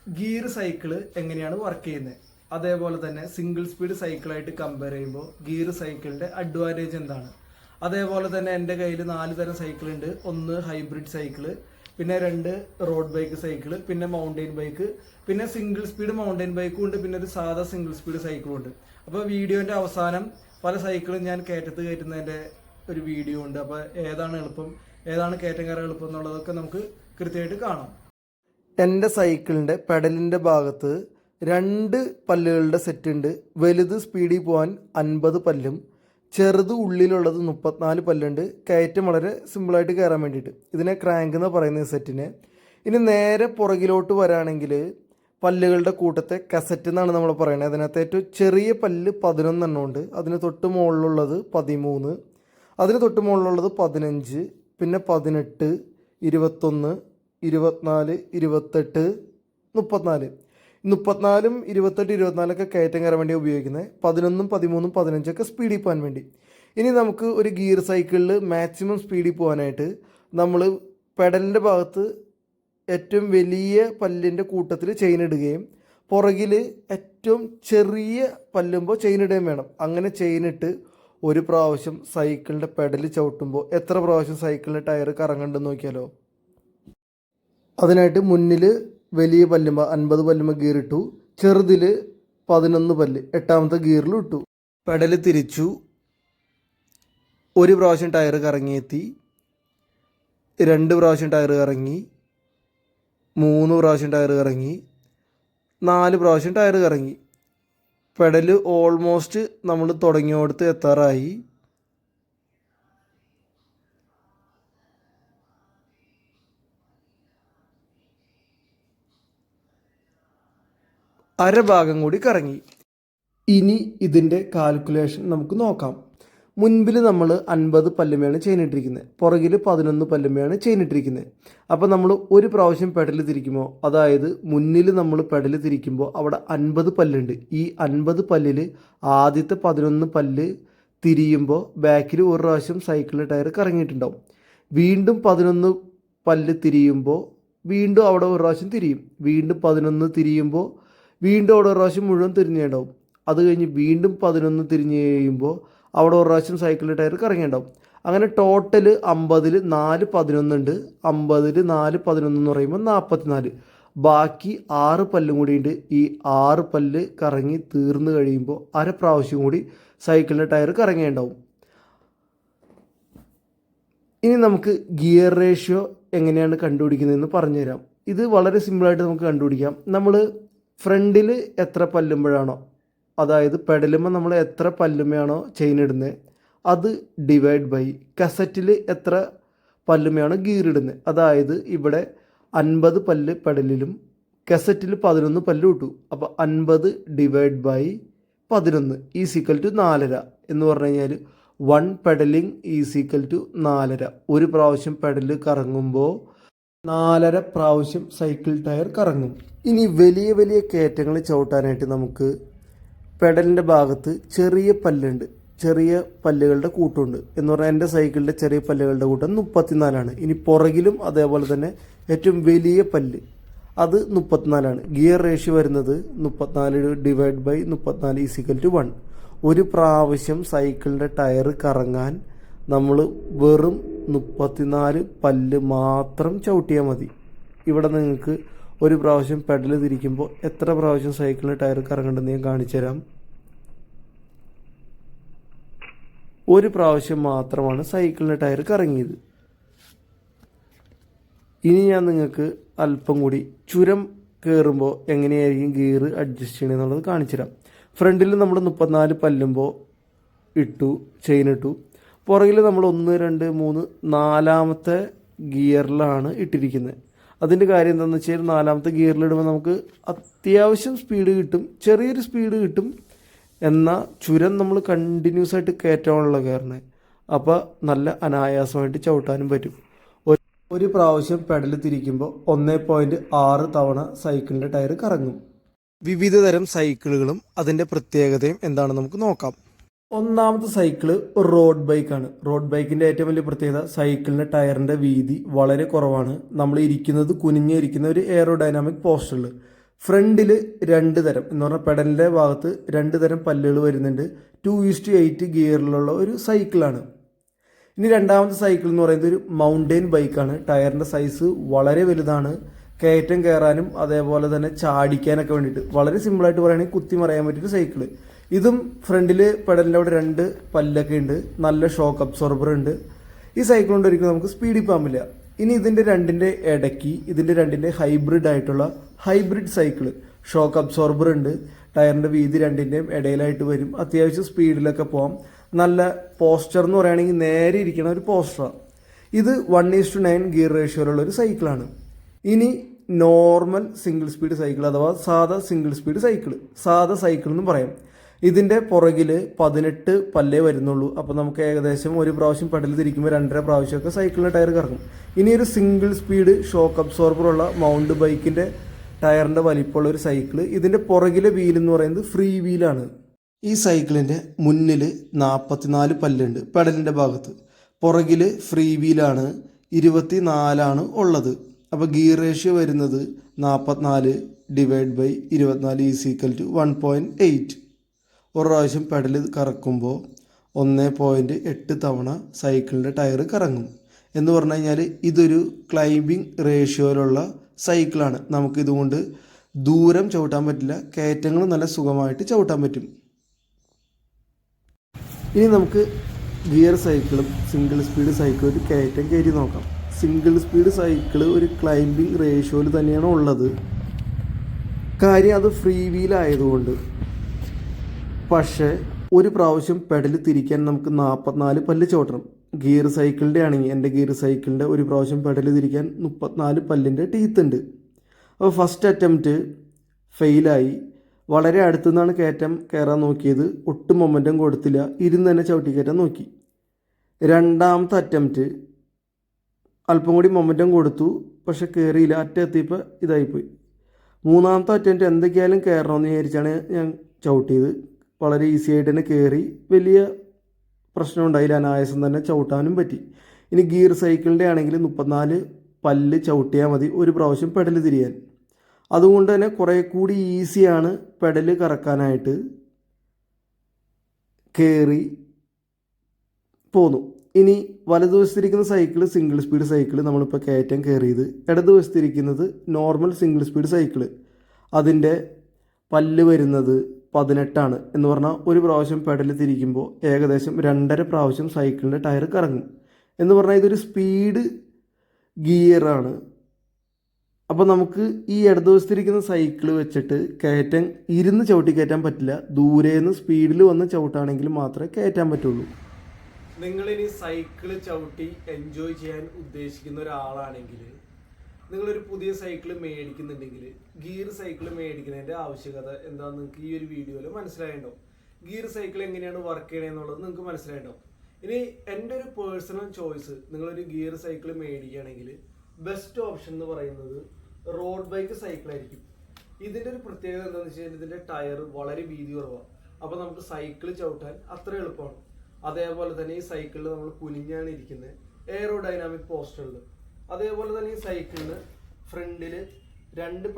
Gear cycle എങ്ങനെയാണ് work ചെയ്യുന്നത്, അതേപോലെ തന്നെ സിംഗിൾ സ്പീഡ് സൈക്കിളായിട്ട് കമ്പയർ ചെയ്യുമ്പോൾ ഗിയർ സൈക്കിളിൻ്റെ അഡ്വാൻറ്റേജ് എന്താണ്, അതേപോലെ തന്നെ എൻ്റെ കയ്യിൽ 4 തരം സൈക്കിളുണ്ട്. ഒന്ന് ഹൈബ്രിഡ് സൈക്കിള്, പിന്നെ 2 റോഡ് ബൈക്ക് സൈക്കിള്, പിന്നെ മൗണ്ടെയിൻ ബൈക്ക്, പിന്നെ സിംഗിൾ സ്പീഡ് മൗണ്ടെയിൻ ബൈക്കും ഉണ്ട്, പിന്നെ ഒരു സാധാ സിംഗിൾ സ്പീഡ് സൈക്കിളും ഉണ്ട്. അപ്പോൾ വീഡിയോൻ്റെ അവസാനം പല സൈക്കിളും ഞാൻ കയറ്റുന്നതിൻ്റെ ഒരു വീഡിയോ ഉണ്ട്. അപ്പോൾ ഏതാണ് എളുപ്പം, ഏതാണ് കയറ്റം കയറാൻ എളുപ്പം എന്നുള്ളതൊക്കെ നമുക്ക് കൃത്യമായിട്ട് കാണാം. എൻ്റെ സൈക്കിളിൻ്റെ പെഡലിൻ്റെ ഭാഗത്ത് 2 പല്ലുകളുടെ സെറ്റ് ഉണ്ട്. വലുത് സ്പീഡിൽ പോകാൻ 50 പല്ലും, ചെറുത് ഉള്ളിലുള്ളത് 34 പല്ലുണ്ട്. കയറ്റം വളരെ സിമ്പിളായിട്ട് കയറാൻ വേണ്ടിയിട്ട്. ഇതിനെ ക്രാങ്ക് എന്ന് പറയുന്ന സെറ്റിനെ. ഇനി നേരെ പുറകിലോട്ട് വരാണെങ്കിൽ പല്ലുകളുടെ കൂട്ടത്തെ കസറ്റ് എന്നാണ് നമ്മൾ പറയുന്നത്. അതിനകത്ത് ഏറ്റവും ചെറിയ പല്ല് 11 എണ്ണം ഉണ്ട്. അതിന് തൊട്ട് മുകളിലുള്ളത് 13, അതിന് തൊട്ട് മുകളിലുള്ളത് 15, പിന്നെ 18, 21, 24, 28, 34. 34, 28, 24 കയറ്റം കയറാൻ വേണ്ടി ഉപയോഗിക്കുന്നത്. 11, 13, 15 സ്പീഡിൽ പോകാൻ വേണ്ടി. ഇനി നമുക്ക് ഒരു ഗിയർ സൈക്കിളിൽ മാക്സിമം സ്പീഡിൽ പോകാനായിട്ട് നമ്മൾ പെഡലിൻ്റെ ഭാഗത്ത് ഏറ്റവും വലിയ പല്ലിൻ്റെ കൂട്ടത്തിൽ ചെയിൻ ഇടുകയും പുറകിൽ ഏറ്റവും ചെറിയ പല്ലുമ്പോൾ ചെയിൻ ഇടുകയും വേണം. അങ്ങനെ ചെയിനിട്ട് ഒരു പ്രാവശ്യം സൈക്കിളിൻ്റെ പെഡൽ ചവിട്ടുമ്പോൾ എത്ര പ്രാവശ്യം സൈക്കിളിൻ്റെ ടയർ കറങ്ങണ്ടെന്ന് നോക്കിയാലോ. അതിനായിട്ട് മുന്നിൽ വലിയ പല്ലുമ്പോൾ 50 പല്ലുമ്പോൾ ഗിയർ ഇട്ടു, ചെറുതിൽ 11 പല്ല് 8ാമത്തെ ഗിയറിൽ ഇട്ടു. പെഡൽ തിരിച്ചു, ഒരു പ്രാവശ്യം ടയർ കറങ്ങിയെത്തി, 2 പ്രാവശ്യം ടയർ കറങ്ങി, 3 പ്രാവശ്യം ടയർ കറങ്ങി, 4 പ്രാവശ്യം ടയർ കറങ്ങി. പെഡൽ ഓൾമോസ്റ്റ് നമ്മൾ തുടങ്ങിയോടത്ത് എത്താറായി. അരഭാഗം കൂടി കറങ്ങി. ഇനി ഇതിൻ്റെ കാൽക്കുലേഷൻ നമുക്ക് നോക്കാം. മുൻപിൽ നമ്മൾ 50 പല്ലുമയാണ് ചെയിൻ ഇട്ടിരിക്കുന്നത്, പുറകിൽ 11 പല്ലുമയാണ് ചെയിൻ ഇട്ടിരിക്കുന്നത്. അപ്പോൾ നമ്മൾ ഒരു പ്രാവശ്യം പെഡൽ തിരിക്കുമ്പോൾ, അതായത് മുന്നിൽ നമ്മൾ പെഡൽ തിരിക്കുമ്പോൾ അവിടെ 50 പല്ലുണ്ട്. ഈ 50 പല്ലിൽ ആദ്യത്തെ 11 പല്ല് തിരിയുമ്പോൾ ബാക്കിൽ ഒരു പ്രാവശ്യം സൈക്കിളിൻ്റെ ടയർ കറങ്ങിയിട്ടുണ്ടാവും. വീണ്ടും 11 പല്ല് തിരിയുമ്പോൾ വീണ്ടും അവിടെ ഒരു പ്രാവശ്യം തിരിയും. വീണ്ടും 11 തിരിയുമ്പോൾ വീണ്ടും അവിടെ ഒരു പ്രാവശ്യം മുഴുവൻ തിരിഞ്ഞുണ്ടാവും. അത് കഴിഞ്ഞ് വീണ്ടും 11 തിരിഞ്ഞ് കഴിയുമ്പോൾ അവിടെ ഒരു പ്രാവശ്യം സൈക്കിളിൻ്റെ ടയർ കറങ്ങിയിട്ടുണ്ടാവും. അങ്ങനെ ടോട്ടൽ 50ൽ 4 11 ഉണ്ട്. 50ൽ 4 11 എന്ന് പറയുമ്പോൾ 44. ബാക്കി 6 പല്ലും കൂടിയുണ്ട്. ഈ 6 പല്ല് കറങ്ങി തീർന്നു കഴിയുമ്പോൾ അര പ്രാവശ്യം കൂടി സൈക്കിളിൻ്റെ ടയർ കറങ്ങിയിട്ടുണ്ടാവും. ഇനി നമുക്ക് ഗിയർ റേഷ്യോ എങ്ങനെയാണ് കണ്ടുപിടിക്കുന്നതെന്ന് പറഞ്ഞുതരാം. ഇത് വളരെ സിമ്പിളായിട്ട് നമുക്ക് കണ്ടുപിടിക്കാം. നമ്മൾ ഫ്രണ്ടിൽ എത്ര പല്ലുമ്പോഴാണോ, അതായത് പെഡലുമ്പോൾ നമ്മൾ എത്ര പല്ലുമയാണോ ചെയിൻ ഇടുന്നത്, അത് ഡിവൈഡ് ബൈ കസറ്റിൽ എത്ര പല്ലുമയാണോ ഗിയർ ഇടുന്നത്. അതായത് ഇവിടെ 50 പല്ല് പെഡലിലും കസറ്റിൽ 11 പല്ല് ഇട്ടു. അപ്പോൾ 50 ഡിവൈഡ് ബൈ 11 ഈസിക്കൽ ടു 4.5 എന്ന് പറഞ്ഞു കഴിഞ്ഞാൽ 1 പെഡലിംഗ് ഈസിക്കൽ ടു 4.5. ഒരു പ്രാവശ്യം പെഡൽ കറങ്ങുമ്പോൾ 4.5 പ്രാവശ്യം സൈക്കിൾ ടയർ കറങ്ങും. ഇനി വലിയ വലിയ കയറ്റങ്ങൾ ചവിട്ടാനായിട്ട് നമുക്ക് പെഡലിൻ്റെ ഭാഗത്ത് ചെറിയ പല്ലുണ്ട്, ചെറിയ പല്ലുകളുടെ കൂട്ടമുണ്ട്. എന്ന് പറഞ്ഞാൽ എൻ്റെ സൈക്കിളിൻ്റെ ചെറിയ പല്ലുകളുടെ കൂട്ടം 34ആണ്. ഇനി പുറകിലും അതേപോലെ തന്നെ ഏറ്റവും വലിയ പല്ല് അത് 34ആണ്. ഗിയർ റേഷ്യോ വരുന്നത് 34 ഡിവൈഡ് ബൈ 34 ഈസിക്കൽ ടു 1. ഒരു പ്രാവശ്യം സൈക്കിളിൻ്റെ ടയർ കറങ്ങാൻ നമ്മൾ വെറും 34 പല്ല് മാത്രം ചവിട്ടിയാൽ മതി. ഇവിടെ നിങ്ങൾക്ക് ഒരു പ്രാവശ്യം പെഡൽ തിരിക്കുമ്പോൾ എത്ര പ്രാവശ്യം സൈക്കിളിന് ടയർ കറങ്ങണ്ടെന്ന് ഞാൻ കാണിച്ചു തരാം. ഒരു പ്രാവശ്യം മാത്രമാണ് സൈക്കിളിൻ്റെ ടയർ കറങ്ങിയത്. ഇനി ഞാൻ നിങ്ങൾക്ക് അല്പം കൂടി ചുരം കയറുമ്പോൾ എങ്ങനെയായിരിക്കും ഗിയർ അഡ്ജസ്റ്റ് ചെയ്യണമെന്നുള്ളത് കാണിച്ചു തരാം. ഫ്രണ്ടിൽ നമ്മൾ 34 പല്ലുമ്പോൾ ഇട്ടു, ചെയിൻ ഇട്ടു. പുറകിൽ നമ്മൾ 1 2 3 4ാമത്തെ ഗിയറിലാണ് ഇട്ടിരിക്കുന്നത്. അതിൻ്റെ കാര്യം എന്താണെന്ന് വെച്ചാൽ 4ാമത്തെ ഗിയറിലിടുമ്പോൾ നമുക്ക് അത്യാവശ്യം സ്പീഡ് കിട്ടും, ചെറിയൊരു സ്പീഡ് കിട്ടും. എന്നാൽ ചുരം നമ്മൾ കണ്ടിന്യൂസ് ആയിട്ട് കയറ്റാനുള്ള കാരണം, അപ്പോൾ നല്ല അനായാസമായിട്ട് ചവിട്ടാനും പറ്റും. ഒരു പ്രാവശ്യം പെഡൽ തിരിക്കുമ്പോൾ 1.6 തവണ സൈക്കിളിൻ്റെ ടയർ കറങ്ങും. വിവിധ തരം സൈക്കിളുകളും അതിൻ്റെ പ്രത്യേകതയും എന്താണെന്ന് നമുക്ക് നോക്കാം. ഒന്നാമത്തെ സൈക്കിള് റോഡ് ബൈക്കാണ്. റോഡ് ബൈക്കിൻ്റെ ഏറ്റവും വലിയ പ്രത്യേകത സൈക്കിളിൻ്റെ ടയറിൻ്റെ വീതി വളരെ കുറവാണ്. നമ്മൾ ഇരിക്കുന്നത് കുനിഞ്ഞിരിക്കുന്ന ഒരു എയറോഡൈനാമിക് പോസ്റ്ററിൽ. ഫ്രണ്ടിൽ 2 തരം എന്ന് പറഞ്ഞാൽ പെഡലിൻ്റെ ഭാഗത്ത് 2 തരം പല്ലുകൾ വരുന്നുണ്ട്. 2:8 ഗിയറിലുള്ള ഒരു സൈക്കിളാണ്. ഇനി രണ്ടാമത്തെ സൈക്കിൾ എന്ന് പറയുന്നത് ഒരു മൗണ്ടെയിൻ ബൈക്കാണ്. ടയറിൻ്റെ സൈസ് വളരെ വലുതാണ്. കയറ്റം കയറാനും അതേപോലെ തന്നെ ചാടിക്കാനൊക്കെ വേണ്ടിയിട്ട് വളരെ സിമ്പിളായിട്ട് പറയുകയാണെങ്കിൽ കുത്തി മറിയാൻ പറ്റിയൊരു സൈക്കിള്. ഇതും ഫ്രണ്ടിൽ പെഡലിൻ്റെ അവിടെ 2 പല്ലൊക്കെ ഉണ്ട്. നല്ല ഷോക്ക് അബ്സോർബർ ഉണ്ട്. ഈ സൈക്കിൾ കൊണ്ട് ഒരിക്കലും നമുക്ക് സ്പീഡിൽ പോകാൻ പറ്റില്ല. ഇനി ഇതിൻ്റെ രണ്ടിൻ്റെ ഇടയ്ക്ക് ഇതിൻ്റെ രണ്ടിൻ്റെ ഹൈബ്രിഡ് സൈക്കിള്. ഷോക്ക് അബ്സോർബർ ഉണ്ട്. ടയറിൻ്റെ വീതി രണ്ടിൻ്റെയും ഇടയിലായിട്ട് വരും. അത്യാവശ്യം സ്പീഡിലൊക്കെ പോകാം. നല്ല പോസ്റ്റർ എന്ന് പറയുകയാണെങ്കിൽ നേരെ ഇരിക്കണ ഒരു പോസ്റ്ററാണ്. ഇത് 1:9 ഗിയർ റേഷ്യോയിലുള്ള ഒരു സൈക്കിളാണ്. ഇനി നോർമൽ സിംഗിൾ സ്പീഡ് സൈക്കിൾ അഥവാ സാധാ സിംഗിൾ സ്പീഡ് സൈക്കിൾ, സാധാ സൈക്കിൾ എന്നും പറയാം. ഇതിൻ്റെ പുറകിൽ 18 പല്ലേ വരുന്നുള്ളൂ. അപ്പോൾ നമുക്ക് ഏകദേശം ഒരു പ്രാവശ്യം പെഡൽ തിരിക്കുമ്പോൾ 2.5 പ്രാവശ്യമൊക്കെ സൈക്കിളിൻ്റെ ടയർ കറങ്ങും. ഇനി ഒരു സിംഗിൾ സ്പീഡ് ഷോക്ക് അബ്സോർബറുള്ള മൗണ്ട് ബൈക്കിൻ്റെ ടയറിൻ്റെ വലിപ്പമുള്ള ഒരു സൈക്കിള്. ഇതിൻ്റെ പുറകിലെ വീൽ എന്ന് പറയുന്നത് ഫ്രീ വീലാണ്. ഈ സൈക്കിളിൻ്റെ മുന്നിൽ 44 പല്ലുണ്ട് പെഡലിൻ്റെ ഭാഗത്ത്. പുറകിൽ ഫ്രീ വീലാണ്. 24 ഉള്ളത്. അപ്പോൾ ഗിയർ റേഷ്യോ വരുന്നത് 44/24 1.8. ഒരു പ്രാവശ്യം പെഡൽ കറക്കുമ്പോൾ 1.8 തവണ സൈക്കിളിൻ്റെ ടയർ കറങ്ങും. എന്ന് പറഞ്ഞു കഴിഞ്ഞാൽ ഇതൊരു ക്ലൈംബിംഗ് റേഷ്യോയിലുള്ള സൈക്കിളാണ്. നമുക്കിതുകൊണ്ട് ദൂരം ചവിട്ടാൻ പറ്റില്ല. കയറ്റങ്ങൾ നല്ല സുഖമായിട്ട് ചവിട്ടാൻ പറ്റും. ഇനി നമുക്ക് ഗിയർ സൈക്കിളും സിംഗിൾ സ്പീഡ് സൈക്കിളും ഒരു കയറ്റം കയറ്റി നോക്കാം. സിംഗിൾ സ്പീഡ് സൈക്കിൾ ഒരു ക്ലൈംബിംഗ് റേഷ്യോയിൽ തന്നെയാണ് ഉള്ളത്. കാര്യം അത് ഫ്രീ വീലായതുകൊണ്ട്. പക്ഷേ ഒരു പ്രാവശ്യം പെഡൽ തിരിക്കാൻ നമുക്ക് 44 പല്ല് ചവിട്ടണം. ഗിയർ സൈക്കിളിൻ്റെ ആണെങ്കിൽ എൻ്റെ ഗിയർ സൈക്കിളിൻ്റെ ഒരു പ്രാവശ്യം പെഡൽ തിരിക്കാൻ 34 പല്ലിൻ്റെ ടീത്ത് ഉണ്ട്. അപ്പോൾ ഫസ്റ്റ് അറ്റംപ്റ്റ് ഫെയിലായി. വളരെ അടുത്തുനിന്നാണ് കയറ്റം കയറാൻ നോക്കിയത്. ഒട്ടും മൊമെൻറ്റം കൊടുത്തില്ല. ഇരുന്ന് തന്നെ ചവിട്ടി കയറ്റാൻ നോക്കി. രണ്ടാമത്തെ അറ്റംപ്റ്റ് അല്പം കൂടി മൊമെൻറ്റം കൊടുത്തു. പക്ഷെ കയറിയില്ല. എത്തിയപ്പോൾ ഇതായിപ്പോയി. മൂന്നാമത്തെ അറ്റംപ്റ്റ് എന്തൊക്കെയായാലും കയറണമെന്ന് വിചാരിച്ചാണ് ഞാൻ ചവിട്ടിയത്. വളരെ ഈസി ആയിട്ട് തന്നെ കയറി. വലിയ പ്രശ്നം ഉണ്ടായില്ല. അനായാസം തന്നെ ചവിട്ടാനും പറ്റി. ഇനി ഗിയർ സൈക്കിളിൻ്റെ ആണെങ്കിൽ 34 പല്ല് ചവിട്ടിയാൽ മതി ഒരു പ്രാവശ്യം പെഡൽ തിരിയാൻ. അതുകൊണ്ട് തന്നെ കുറേ കൂടി ഈസിയാണ് പെഡൽ കറക്കാനായിട്ട്. കയറി പോന്നു. ഇനി വലതുവശത്തിരിക്കുന്ന സൈക്കിൾ സിംഗിൾ സ്പീഡ് സൈക്കിൾ നമ്മളിപ്പോൾ കയറ്റം കയറിയത്. ഇടതുവശത്തിരിക്കുന്നത് നോർമൽ സിംഗിൾ സ്പീഡ് സൈക്കിൾ. അതിൻ്റെ പല്ല് വരുന്നത് 18 എന്ന് പറഞ്ഞാൽ ഒരു പ്രാവശ്യം പെഡൽ തിരിക്കുമ്പോൾ ഏകദേശം 2.5 പ്രാവശ്യം സൈക്കിളിൻ്റെ ടയർ കറങ്ങും. എന്ന് പറഞ്ഞാൽ ഇതൊരു സ്പീഡ് ഗിയറാണ്. അപ്പോൾ നമുക്ക് ഈ ഇടതുവശത്തിരിക്കുന്ന സൈക്കിൾ വെച്ചിട്ട് കയറ്റം ഇരുന്ന് ചവിട്ടി കയറ്റാൻ പറ്റില്ല. ദൂരേന്ന് സ്പീഡിൽ വന്ന് ചവിട്ടാണെങ്കിൽ മാത്രമേ കയറ്റാൻ പറ്റുള്ളൂ. നിങ്ങളിനി സൈക്കിൾ ചവിട്ടി എൻജോയ് ചെയ്യാൻ ഉദ്ദേശിക്കുന്ന ഒരാളാണെങ്കിൽ, നിങ്ങളൊരു പുതിയ സൈക്കിൾ മേടിക്കുന്നുണ്ടെങ്കിൽ ഗിയർ സൈക്കിൾ മേടിക്കുന്നതിൻ്റെ ആവശ്യകത എന്താണെന്ന് നിങ്ങൾക്ക് ഈ ഒരു വീഡിയോയിൽ മനസ്സിലായിട്ടുണ്ടാവും. ഗിയർ സൈക്കിൾ എങ്ങനെയാണ് വർക്ക് ചെയ്യണമെന്നുള്ളത് നിങ്ങൾക്ക് മനസ്സിലായിട്ടുണ്ടാവും. ഇനി എൻ്റെ ഒരു പേഴ്സണൽ ചോയ്സ്, നിങ്ങളൊരു ഗിയർ സൈക്കിൾ മേടിക്കുകയാണെങ്കിൽ ബെസ്റ്റ് ഓപ്ഷൻ എന്ന് പറയുന്നത് റോഡ് ബൈക്ക് സൈക്കിളായിരിക്കും. ഇതിൻ്റെ ഒരു പ്രത്യേകത എന്താണെന്ന് വെച്ച് കഴിഞ്ഞാൽ ഇതിൻ്റെ ടയർ വളരെ വീതി കുറവാണ്. അപ്പോൾ നമുക്ക് സൈക്കിൾ ചവിട്ടാൻ അത്ര എളുപ്പമാണ്. അതേപോലെ തന്നെ ഈ സൈക്കിളിൽ നമ്മൾ കുനിഞ്ഞാണ് ഇരിക്കുന്നത്. എയറോഡൈനാമിക് പോസ്റ്ററുകൾ. അതേപോലെ തന്നെ ഈ സൈക്കിളിന് ഫ്രണ്ടിൽ 2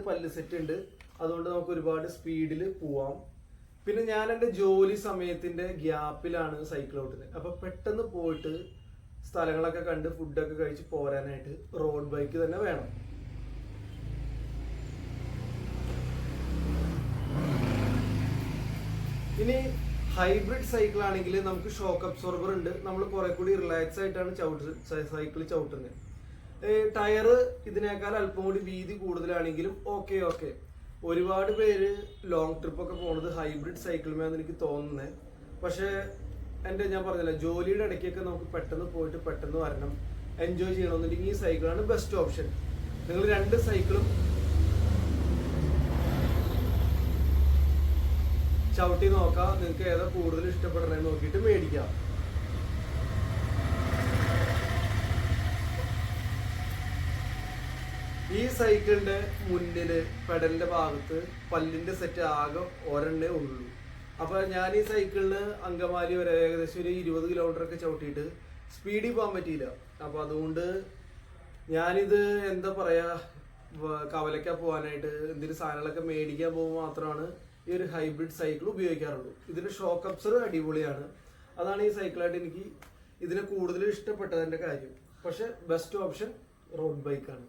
പല്ല് സെറ്റ് ഉണ്ട്. അതുകൊണ്ട് നമുക്ക് ഒരുപാട് സ്പീഡിൽ പോവാം. പിന്നെ ഞാൻ എൻ്റെ ജോലി സമയത്തിൻ്റെ ഗ്യാപ്പിലാണ് സൈക്കിൾ ഓട്ടുന്നത്. അപ്പോൾ പെട്ടെന്ന് പോയിട്ട് സ്ഥലങ്ങളൊക്കെ കണ്ട് ഫുഡൊക്കെ കഴിച്ച് പോരാനായിട്ട് റോഡ് ബൈക്ക് തന്നെ വേണം. ഇനി ഹൈബ്രിഡ് സൈക്കിൾ ആണെങ്കിൽ നമുക്ക് ഷോക്ക് അബ്സോർബർ ഉണ്ട്. നമ്മൾ കുറെ കൂടി റിലാക്സ് ആയിട്ടാണ് സൈക്കിൾ ചവിട്ടുന്നത്. ടയർ ഇതിനേക്കാൾ അല്പം കൂടി വീതി കൂടുതലാണെങ്കിലും ഓക്കെ. ഒരുപാട് പേര് ലോങ് ട്രിപ്പൊക്കെ പോകുന്നത് ഹൈബ്രിഡ് സൈക്കിളുമേന്ന് എനിക്ക് തോന്നുന്നത്. പക്ഷേ ഞാൻ പറഞ്ഞില്ല, ജോലിയുടെ ഇടയ്ക്കൊക്കെ നമുക്ക് പെട്ടെന്ന് പോയിട്ട് പെട്ടെന്ന് വരണം, എൻജോയ് ചെയ്യണമെന്നുണ്ടെങ്കിൽ ഈ സൈക്കിളാണ് ബെസ്റ്റ് ഓപ്ഷൻ. നിങ്ങൾ 2 സൈക്കിളും ചവിട്ടി നോക്കാം. നിങ്ങൾക്ക് ഏതാ കൂടുതൽ ഇഷ്ടപ്പെടണമെന്ന് നോക്കിയിട്ട് മേടിക്കാം. ഈ സൈക്കിളിന്റെ മുന്നില് പെഡലിന്റെ ഭാഗത്ത് പല്ലിന്റെ സെറ്റ് ആകെ ഒരെണ്ണേ ഉള്ളൂ. അപ്പൊ ഞാൻ ഈ സൈക്കിളിന് അങ്കമാലി വരെ ഏകദേശം ഒരു 20 കിലോമീറ്റർ ഒക്കെ ചവിട്ടിയിട്ട് സ്പീഡിൽ പോകാൻ പറ്റിയില്ല. അപ്പൊ അതുകൊണ്ട് ഞാനിത് എന്താ പറയാ, കവലയ്ക്ക പോകാനായിട്ട് എന്തെങ്കിലും സാധനങ്ങളൊക്കെ മേടിക്കാൻ പോകുമ്പോൾ മാത്രമാണ് ഈ ഒരു ഹൈബ്രിഡ് സൈക്കിൾ ഉപയോഗിക്കാറുള്ളൂ. ഇതിന്റെ ഷോക്ക് അബ്സർ അടിപൊളിയാണ്. അതാണ് ഈ സൈക്കിളായിട്ട് എനിക്ക് ഇതിനെ കൂടുതൽ ഇഷ്ടപ്പെട്ടതിന്റെ കാര്യം. പക്ഷെ ബെസ്റ്റ് ഓപ്ഷൻ റോഡ് ബൈക്കാണ്.